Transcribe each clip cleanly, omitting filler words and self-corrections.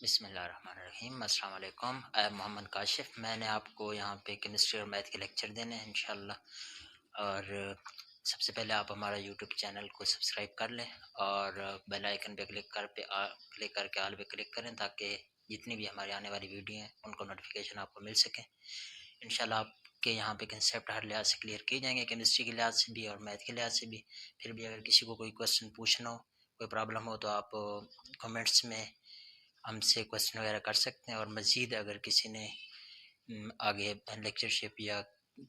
बिस्मिल्लाहिर्रहमानिर्रहीम। अस्सलाम वालेकुम। I am Mohammad Kashif. मैंने आपको यहाँ पे केमिस्ट्री और मैथ के लेक्चर देने हैं इंशाल्लाह। और सबसे पहले आप हमारा यूट्यूब चैनल को सब्सक्राइब कर लें और बेल आइकन पे क्लिक करके ऑल पे क्लिक करें ताकि जितनी भी हमारी आने वाली वीडियो हैं उनको नोटिफिकेशन आपको मिल सके। इंशाल्लाह आपके यहाँ पे कंसेप्ट हर लिहाज से क्लियर किए जाएंगे, केमिस्ट्री के लिहाज से भी और मैथ के लिहाज से भी। फिर भी अगर किसी को कोई क्वेश्चन पूछना हो, कोई प्रॉब्लम हो, तो आप कमेंट्स में हमसे क्वेश्चन वगैरह कर सकते हैं। और मज़ीद अगर किसी ने आगे लेक्चरशिप या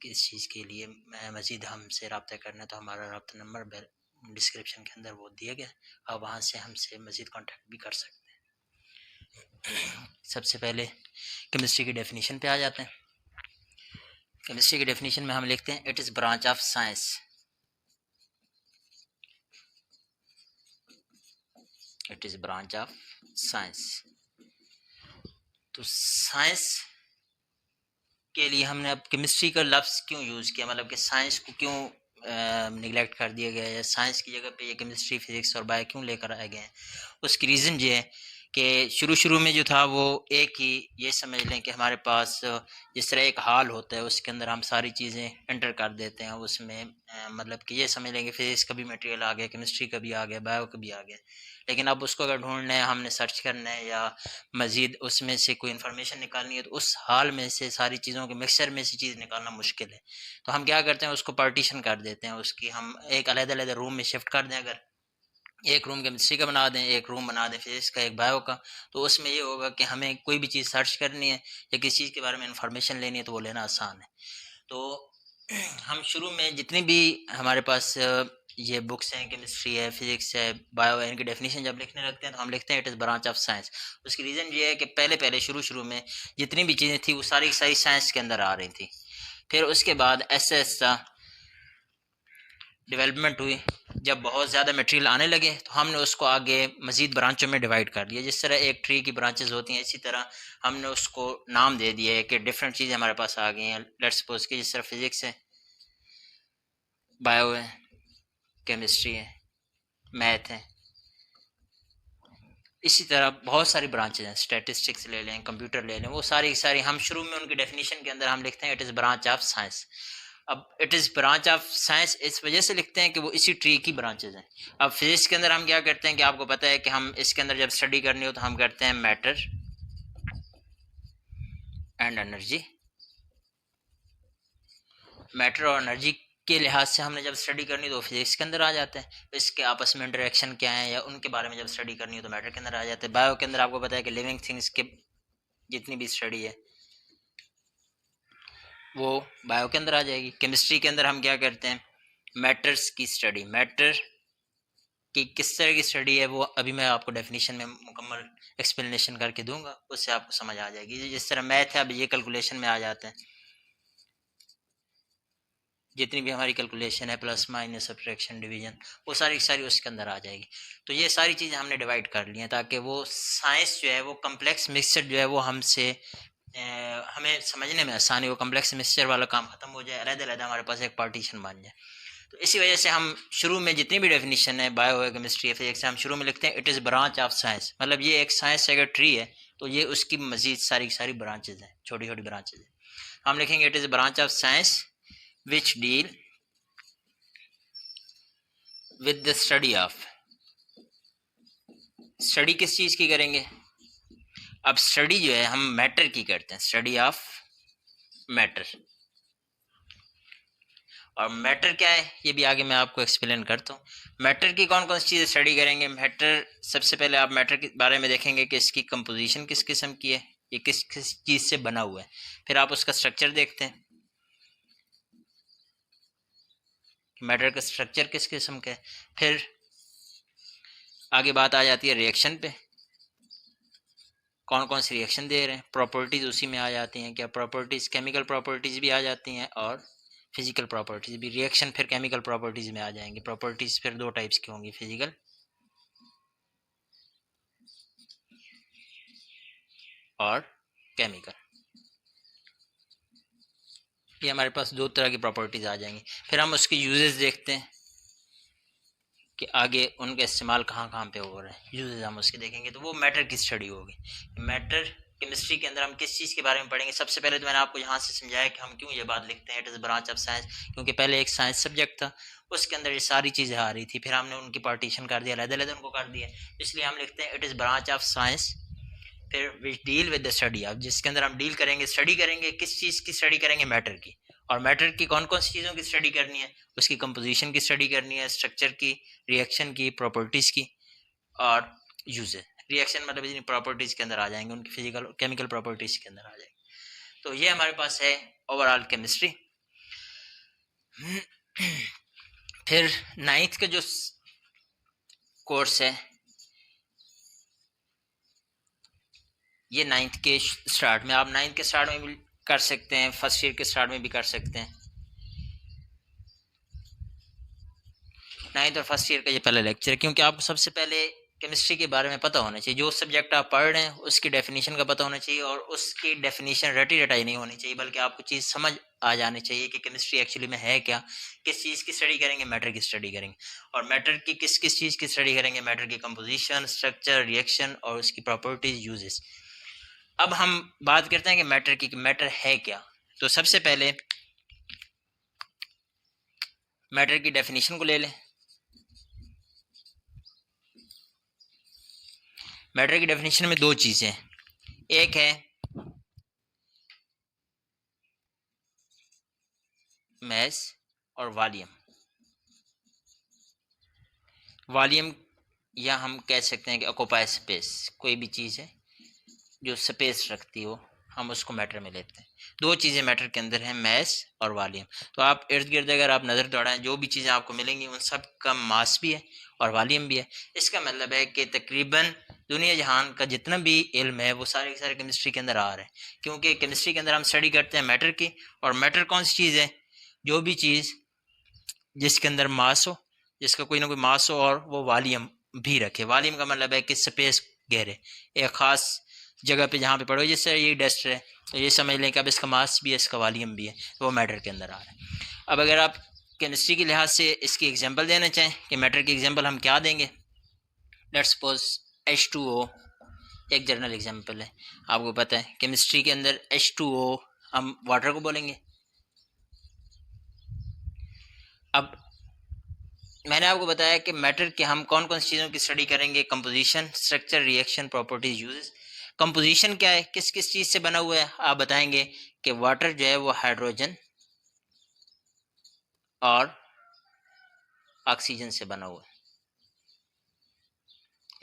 किस चीज़ के लिए मज़ीद हमसे रब्ता करना है तो हमारा रब्ता नंबर डिस्क्रिप्शन के अंदर वो दिया गया, आप वहाँ से हमसे मज़ीद कांटेक्ट भी कर सकते हैं। सबसे पहले केमिस्ट्री की डेफिनेशन पे आ जाते हैं। केमिस्ट्री की डेफिनेशन में हम लिखते हैं it is branch of science. It is branch of science. तो साइंस के लिए हमने अब केमिस्ट्री का लफ्ज़ क्यों यूज़ किया, मतलब कि साइंस को क्यों निगलेक्ट कर दिया गया है, साइंस की जगह पे ये केमिस्ट्री फिज़िक्स और बायो क्यों लेकर आए गए हैं। उसकी रीज़न ये है कि शुरू में जो था वो एक ही ये समझ लें कि हमारे पास जिस तरह एक हाल होता है उसके अंदर हम सारी चीज़ें एंटर कर देते हैं उसमें, मतलब कि ये समझ लें कि फिज़िक्स का भी मटेरियल आ गया, केमिस्ट्री का भी आ गया, बायो का भी आ गया। लेकिन अब उसको अगर ढूंढना है, हमने सर्च करना है या मज़ीद उसमें से कोई इन्फॉर्मेशन निकालनी है तो उस हाल में से सारी चीज़ों के मिक्सचर में से चीज़ निकालना मुश्किल है। तो हम क्या करते हैं, उसको पार्टीशन कर देते हैं, उसकी हम एक अलग-अलग रूम में शिफ्ट कर दें। अगर एक रूम केमिस्ट्री का बना दें, एक रूम बना दें फिजिक्स का, एक बायो का, तो उसमें ये होगा कि हमें कोई भी चीज़ सर्च करनी है या किसी चीज़ के बारे में इंफॉर्मेशन लेनी है तो वो लेना आसान है। तो हम शुरू में जितनी भी हमारे पास ये बुक्स हैं, केमिस्ट्री है, फिजिक्स है, बायो है, इनकी डेफिनेशन जब लिखने लगते हैं तो हम लिखते हैं it is branch of science. उसकी रीज़न ये है कि पहले शुरू में जितनी भी चीज़ें थी वो सारी साइंस के अंदर आ रही थी। फिर उसके बाद ऐसा ऐसा डेवलपमेंट हुई, जब बहुत ज़्यादा मटेरियल आने लगे तो हमने उसको आगे मज़ीद ब्रांचों में डिवाइड कर दिया। जिस तरह एक ट्री की ब्रांचेस होती हैं इसी तरह हमने उसको नाम दे दिया है कि डिफरेंट चीज़ें हमारे पास आ गई हैं। लेट्स सपोज कि जिस तरह फिजिक्स है, बायो है, केमिस्ट्री है, मैथ है, इसी तरह बहुत सारी ब्रांचेज हैं। स्टैटिस्टिक्स ले लें, कंप्यूटर ले लें, वो सारी की सारी हम शुरू में उनकी डेफिनेशन के अंदर हम लिखते हैं it is branch of science. अब it is branch of science इस वजह से लिखते हैं कि वो इसी ट्री की ब्रांचेज हैं। अब फिजिक्स के अंदर हम क्या करते हैं कि आपको पता है कि हम इसके अंदर जब स्टडी करनी हो तो हम करते हैं मैटर एंड एनर्जी। मैटर और एनर्जी के लिहाज से हमने जब स्टडी करनी तो फिजिक्स के अंदर आ जाते हैं। इसके आपस में इंटरेक्शन क्या है या उनके बारे में जब स्टडी करनी हो तो मैटर के अंदर आ जाते हैं। बायो के अंदर आपको पता है कि लिविंग थिंग्स के जितनी भी स्टडी है वो बायो के अंदर आ जाएगी। केमिस्ट्री के अंदर हम क्या करते हैं, मैटर्स की स्टडी, मैटर की किस तरह की स्टडी है वो अभी मैं आपको डेफिनेशन में मुकम्मल एक्सप्लेनेशन करके दूंगा, उससे आपको समझ आ जाएगी। जिस तरह मैथ है अब ये कैलकुलेशन में आ जाते हैं, जितनी भी हमारी कैलकुलेशन है प्लस माइनस सब्ट्रैक्शन डिवीजन वो सारी सारी उसके अंदर आ जाएगी। तो ये सारी चीज़ें हमने डिवाइड कर ली हैं ताकि वो साइंस जो है वो कम्प्लेक्स मिक्सचर जो है वो हमसे हमें समझने में आसानी हो, कम्प्लेक्स मिक्सचर वाला काम खत्म हो जाए, अलग-अलग हमारे पास एक पार्टीशन बन जाए। तो इसी वजह से हम शुरू में जितनी भी डेफिनेशन है, बायो है, केमिस्ट्री है, फिजिक्स है, हम शुरू में लिखते हैं it is branch of science. मतलब ये एक साइंस अगर ट्री है तो ये उसकी मजीद सारी सारी ब्रांचेज हैं, छोटी छोटी ब्रांचेज हैं। हम लिखेंगे it is branch of science which deal with the study of. Study किस चीज़ की करेंगे, अब स्टडी जो है हम मैटर की करते हैं, स्टडी ऑफ मैटर। और मैटर क्या है ये भी आगे मैं आपको एक्सप्लेन करता हूँ। मैटर की कौन कौन सी चीज़ें स्टडी करेंगे। मैटर सबसे पहले आप मैटर के बारे में देखेंगे कि इसकी कंपोजिशन किस किस्म की है, ये किस किस चीज़ से बना हुआ है। फिर आप उसका स्ट्रक्चर देखते हैं, मैटर का स्ट्रक्चर किस किस्म का है। फिर आगे बात आ जाती है रिएक्शन पे, कौन कौन सी रिएक्शन दे रहे हैं, प्रॉपर्टीज़ उसी में आ जाती हैं। क्या प्रॉपर्टीज़, केमिकल प्रॉपर्टीज़ भी आ जाती हैं और फिजिकल प्रॉपर्टीज़ भी। रिएक्शन फिर केमिकल प्रॉपर्टीज़ में आ जाएंगी। प्रॉपर्टीज़ फिर दो टाइप्स की होंगी, फिजिकल और केमिकल। ये हमारे पास दो तरह की प्रॉपर्टीज़ आ जाएंगी। फिर हम उसके यूजेस देखते हैं, कि आगे उनका इस्तेमाल कहाँ कहाँ पे हो रहा है, यूजेस हम उसके देखेंगे, तो वो मैटर की स्टडी होगी। मैटर केमिस्ट्री के अंदर हम किस चीज़ के बारे में पढ़ेंगे? सबसे पहले तो मैंने आपको यहाँ से समझाया कि हम क्यों ये बात लिखते हैं, it is branch of science, क्योंकि पहले एक साइंस सब्जेक्ट था, उसके अंदर ये सारी चीज़ें आ रही थी, फिर हमने उनकी पार्टीशन कर दिया, अलग-अलग उनको कर दिया, इसलिए हम लिखते हैं it is branch of science. फिर which deal with the study of, जिसके अंदर हम डील करेंगे, स्टडी करेंगे, किस चीज़ की स्टडी करेंगे? मैटर की। और मैटर की कौन कौन सी चीज़ों की स्टडी करनी है? उसकी कंपोजिशन की स्टडी करनी है, स्ट्रक्चर की, रिएक्शन की, प्रॉपर्टीज़ की और यूजेज। रिएक्शन मतलब इतनी प्रॉपर्टीज़ के अंदर आ जाएंगे, उनकी फिजिकल केमिकल प्रॉपर्टीज़ के अंदर आ जाएंगे। तो ये हमारे पास है ओवरऑल केमिस्ट्री। फिर नाइन्थ का जो कोर्स है, ये नाइन्थ के स्टार्ट में, आप नाइन्थ के स्टार्ट में भी कर सकते हैं, फर्स्ट ईयर के स्टार्ट में भी कर सकते हैं। नाइन्थ और फर्स्ट ईयर का ये पहला लेक्चर है, क्योंकि आपको सबसे पहले केमिस्ट्री के बारे में पता होना चाहिए, जो सब्जेक्ट आप पढ़ रहे हैं उसकी डेफिनेशन का पता होना चाहिए, और उसकी डेफिनेशन रटी रटाई नहीं होनी चाहिए, बल्कि आपको चीज़ समझ आ जानी चाहिए कि केमिस्ट्री एक्चुअली में है क्या, किस चीज़ की स्टडी करेंगे? मैटर की स्टडी करेंगे। और मैटर की किस किस चीज़ की स्टडी करेंगे? मैटर की कंपोजिशन, स्ट्रक्चर, रिएक्शन और उसकी प्रॉपर्टीज, यूजेस। अब हम बात करते हैं कि मैटर की, मैटर है क्या। तो सबसे पहले मैटर की डेफिनेशन को ले लें। मैटर की डेफिनेशन में दो चीज़ें हैं, एक है मैस और वॉल्यूम। वॉल्यूम या हम कह सकते हैं कि ऑक्यूपाई स्पेस, कोई भी चीज़ है जो स्पेस रखती हो, हम उसको मैटर में लेते हैं। दो चीज़ें मैटर के अंदर हैं, मैस और वॉल्यूम। तो आप इर्द गिर्द अगर आप नज़र दौड़ाएं, जो भी चीज़ें आपको मिलेंगी उन सब का मास भी है और वॉल्यूम भी है। इसका मतलब है कि तकरीबन दुनिया जहान का जितना भी इल्म है वो सारे के सारे केमिस्ट्री के अंदर आ रहे हैं, क्योंकि केमिस्ट्री के अंदर हम स्टडी करते हैं मैटर की। और मैटर कौन सी चीज़ है? जो भी चीज़ जिसके अंदर मास हो, जिसका कोई ना कोई मास हो और वो वॉल्यूम भी रखे। वॉल्यूम का मतलब है कि स्पेस घेरे, एक ख़ास जगह पे जहाँ पे पड़ो, जैसे ये डस्ट है तो ये समझ लें कि अब इसका मास भी है, इसका वॉल्यूम भी है, तो वो मैटर के अंदर आ रहा है। अब अगर आप केमिस्ट्री के लिहाज से इसकी एग्जांपल देना चाहें कि मैटर की एग्जांपल हम क्या देंगे, लेट्स सपोज H2O एक जनरल एग्जांपल है। आपको पता है केमिस्ट्री के अंदर H2O हम वाटर को बोलेंगे। अब मैंने आपको बताया कि मैटर के हम कौन कौन सी चीज़ों की स्टडी करेंगे, composition, structure, reaction, properties, uses. Composition क्या है, किस किस चीज़ से बना हुआ है? आप बताएंगे कि वाटर जो है वो हाइड्रोजन और ऑक्सीजन से बना हुआ है,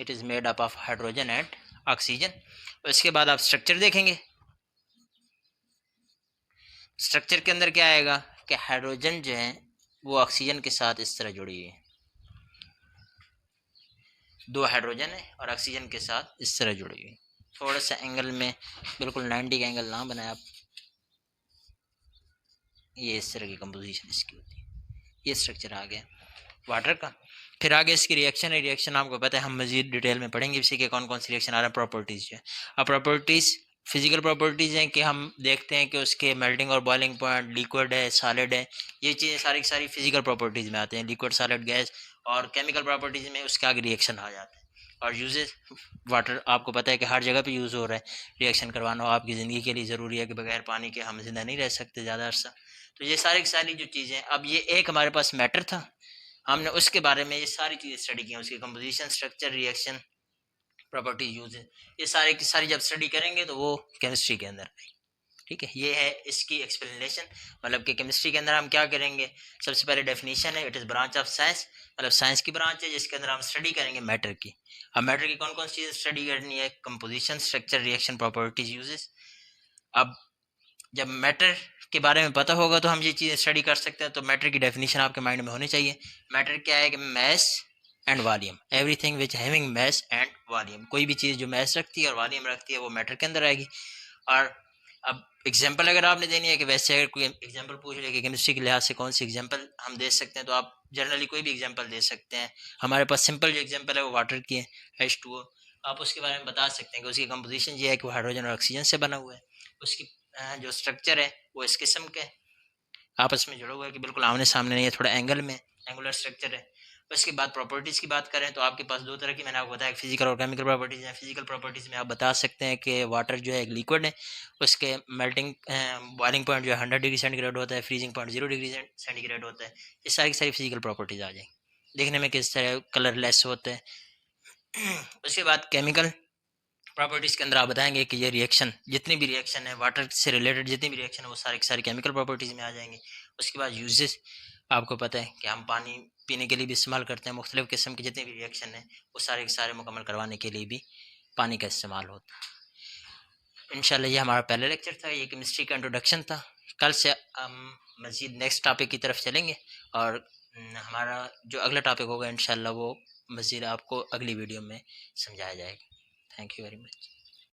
it is made up of hydrogen and oxygen. उसके बाद आप स्ट्रक्चर देखेंगे, स्ट्रक्चर के अंदर क्या आएगा कि हाइड्रोजन जो है वो ऑक्सीजन के साथ इस तरह जुड़ी हुई है, दो हाइड्रोजन है और ऑक्सीजन के साथ इस तरह जुड़ी हुई। थोड़ा सा एंगल में, बिल्कुल 90 का एंगल ना बनाए आप, ये इस तरह की कंपोजिशन इसकी होती है। ये स्ट्रक्चर आ गया वाटर का। फिर आगे इसकी रिएक्शन है, रिएक्शन आपको पता है, हम मजीद डिटेल में पढ़ेंगे इसी के कौन कौन सी रिएक्शन आ रहा है। प्रॉपर्टीज जो है, अब प्रॉपर्टीज फिजिकल प्रॉपर्टीज हैं कि हम देखते हैं कि उसके मेल्टिंग और बॉइलिंग पॉइंट, लिक्विड है, सॉलिड है, ये चीज़ें सारी की सारी फिजिकल प्रॉपर्टीज में आते हैं, लिक्विड, सॉलिड, गैस। और केमिकल प्रॉपर्टीज में उसके आगे रिएक्शन आ जाता है। और यूजेस, वाटर आपको पता है कि हर जगह पे यूज़ हो रहा है, रिएक्शन करवाना हो आपकी ज़िंदगी के लिए ज़रूरी है कि बगैर पानी के हम जिंदा नहीं रह सकते ज़्यादा अरसा। तो ये सारी की सारी जो चीज़ें, अब ये एक हमारे पास मैटर था, हमने उसके बारे में ये सारी चीज़ें स्टडी की, उसकी composition, structure, reaction, property, use, ये सारे की सारी जब स्टडी करेंगे तो वो केमिस्ट्री के अंदर आएगी। ठीक है, ये है इसकी एक्सप्लेनेशन। मतलब कि केमिस्ट्री के अंदर हम क्या करेंगे, सबसे पहले डेफिनेशन है, it is branch of science, मतलब साइंस की ब्रांच है जिसके अंदर हम स्टडी करेंगे मैटर की। अब मैटर की कौन कौन सी चीज़ स्टडी करनी है, composition, structure, reaction, properties, uses. अब जब मैटर के बारे में पता होगा तो हम ये चीज़ें स्टडी कर सकते हैं। तो मैटर की डेफिनेशन आपके माइंड में होनी चाहिए। मैटर क्या है कि mass and volume, everything which having mass and volume, कोई भी चीज़ जो मैस रखती है और वॉल्यूम रखती है वो मैटर के अंदर आएगी। और अब एग्जांपल अगर आपने देनी है कि वैसे अगर कोई एग्जांपल पूछ ले कि केमिस्ट्री के लिहाज से कौन सी एग्जांपल हम दे सकते हैं, तो आप जनरली कोई भी एग्जांपल दे सकते हैं। हमारे पास सिंपल जो एग्जांपल है वो वाटर की है, H2O। आप उसके बारे में बता सकते हैं कि उसकी कंपोजिशन ये है कि वो हाइड्रोजन और ऑक्सीजन से बना हुआ है, उसकी जो स्ट्रक्चर है वो इस किस्म के आपस में जुड़ा हुआ है कि बिल्कुल आमने सामने नहीं है, थोड़ा एंगल में, एंगुलर स्ट्रक्चर है। उसके बाद प्रॉपर्टीज़ की बात करें तो आपके पास दो तरह की, मैंने आपको बताया, फिजिकल और केमिकल प्रॉपर्टीज़ हैं। फिजिकल प्रॉपर्टीज़ में आप बता सकते हैं कि वाटर जो है एक लिक्विड है, उसके मेल्टिंग बॉइलिंग पॉइंट जो है 100 डिग्री सेंटीग्रेड होता है, फ्रीजिंग पॉइंट 0 डिग्री सेंटीग्रेड होता है। ये सारी की सारी फिजिकल प्रॉपर्टीज़ आ जाएंगी। देखने में किस तरह कलरलेस होते हैं। उसके बाद केमिकल प्रॉपर्टीज़ के अंदर आप बताएंगे कि ये रिएक्शन, जितनी भी रिएक्शन है वाटर से रिलेटेड, जितनी भी रिएक्शन है वो सारी की सारी केमिकल प्रॉपर्टीज़ में आ जाएंगे। उसके बाद यूजेस, आपको पता है कि हम पानी पीने के लिए भी इस्तेमाल करते हैं, मुख्तलिफ़ किस्म की जितनी भी रिएक्शन है वो सारे के सारे मुकम्मल करवाने के लिए भी पानी का इस्तेमाल होता है। इंशाल्लाह ये हमारा पहला लेक्चर था, ये केमिस्ट्री का इंट्रोडक्शन था। कल से हम मज़ीद नेक्स्ट टॉपिक की तरफ चलेंगे और हमारा जो अगला टॉपिक होगा इंशाल्लाह वो मज़ीद आपको अगली वीडियो में समझाया जाएगा। Thank you very much.